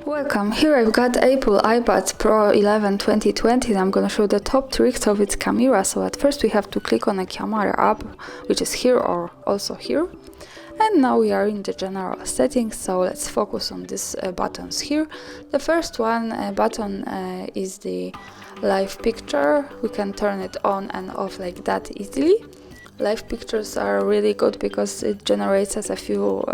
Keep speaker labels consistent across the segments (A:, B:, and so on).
A: Welcome, here I've got Apple iPad Pro 11 2020 and I'm gonna show the top tricks of its camera. So at first we have to click on a camera app, which is here or also here. And now we are in the general settings, so let's focus on these buttons here. The first one button is the live picture. We can turn it on and off like that easily. Live pictures are really good because it generates us a few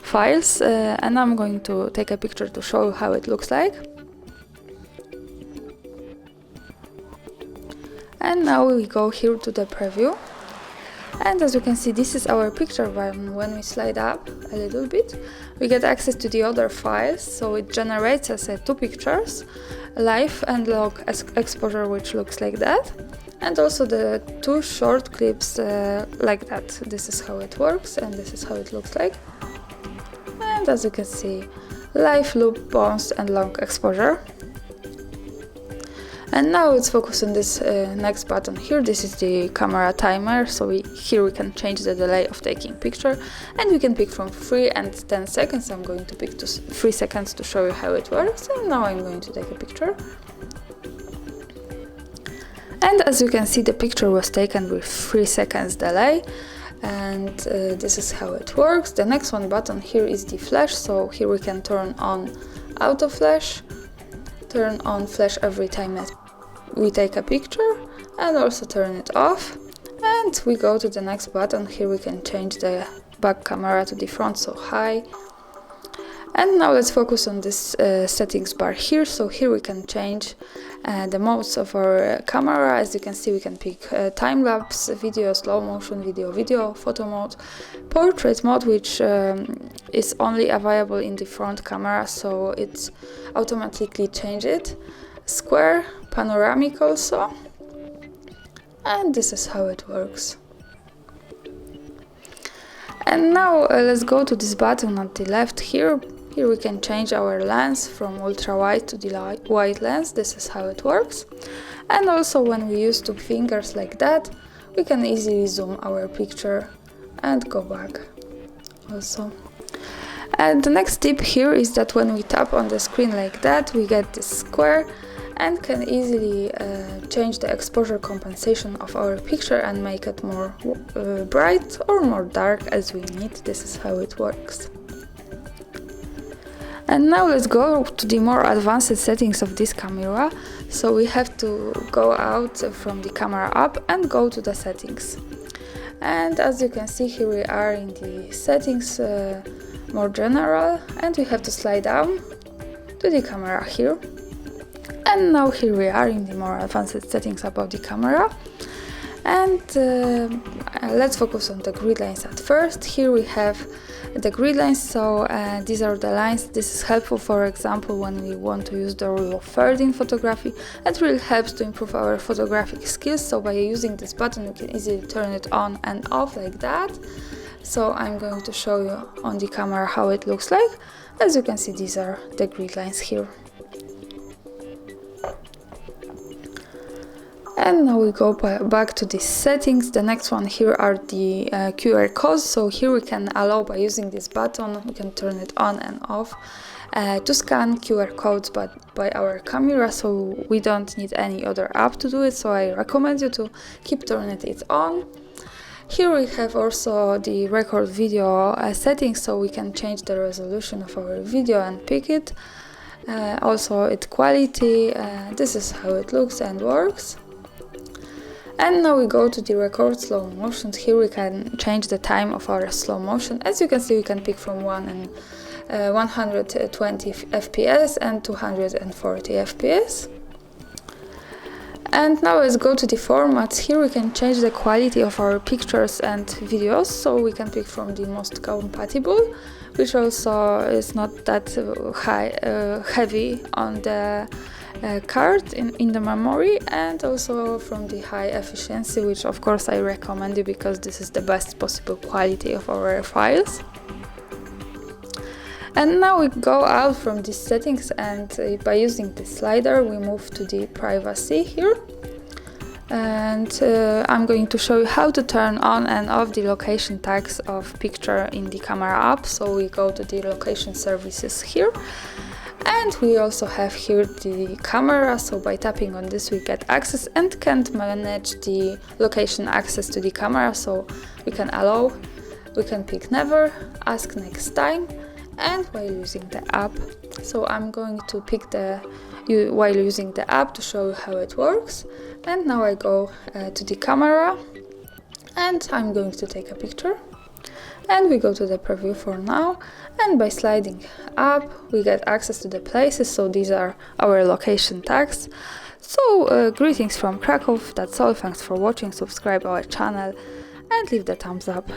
A: files, and I'm going to take a picture to show you how it looks like. And now we go here to the preview, and as you can see, this is our picture. When we slide up a little bit, we get access to the other files, so it generates us two pictures, live and log exposure, which looks like that, and also the two short clips like that. This is how it works and this is how it looks like. And as you can see, live, loop, bounce and long exposure. And now let's focus on this next button here. This is the camera timer, so here we can change the delay of taking picture, and we can pick from 3 and 10 seconds. I'm going to pick 3 seconds to show you how it works, and now I'm going to take a picture. And as you can see, the picture was taken with 3 seconds delay. And this is how it works. The next one button here is the flash, so here we can turn on auto flash, turn on flash every time that we take a picture, and also turn it off. And we go to the next button. Here we can change the back camera to the front, so high. And now let's focus on this settings bar here. So here we can change the modes of our camera. As you can see, we can pick time-lapse video, slow motion video, photo mode, portrait mode, which is only available in the front camera, so it automatically changes it, square, panoramic also, and this is how it works. And now let's go to this button on the left here. Here we can change our lens from ultra wide to the wide lens. This is how it works. And also when we use 2 fingers like that, we can easily zoom our picture and go back also. And the next tip here is that when we tap on the screen like that, we get this square and can easily change the exposure compensation of our picture and make it more bright or more dark as we need. This is how it works. And now let's go to the more advanced settings of this camera. So we have to go out from the camera app and go to the settings. And as you can see, here we are in the settings, more general, and we have to slide down to the camera here. And now here we are in the more advanced settings about the camera. And let's focus on the grid lines at first. Here we have the grid lines, so these are the lines. This is helpful, for example, when we want to use the rule of thirds in photography. It really helps to improve our photographic skills, so by using this button you can easily turn it on and off like that. So I'm going to show you on the camera how it looks like. As you can see, these are the grid lines here. And now we go back to the settings. The next one here are the QR codes. So here we can allow, by using this button, we can turn it on and off to scan QR codes by our camera, so we don't need any other app to do it. So I recommend you to keep turning it on. Here we have also the record video settings, so we can change the resolution of our video and pick it. Also its quality. This is how it looks and works. And now we go to the record slow motions. Here we can change the time of our slow motion. As you can see, we can pick from 120 FPS and 240 FPS. And now let's go to the formats. Here we can change the quality of our pictures and videos, so we can pick from the most compatible, which also is not that heavy on the card in the memory, and also from the high efficiency, which of course I recommend you because this is the best possible quality of our files. And now we go out from these settings, and by using the slider we move to the privacy here. and I'm going to show you how to turn on and off the location tags of picture in the camera app. So we go to the location services here, and we also have here the camera. So by tapping on this we get access and can manage the location access to the camera. So we can allow, we can pick never, ask next time, and while using the app. So I'm going to pick while using the app to show you how it works. And now I go to the camera and I'm going to take a picture, and we go to the preview for now, and by sliding up we get access to the places. So these are our location tags. So greetings from Krakow, that's all, thanks for watching, subscribe our channel and leave the thumbs up.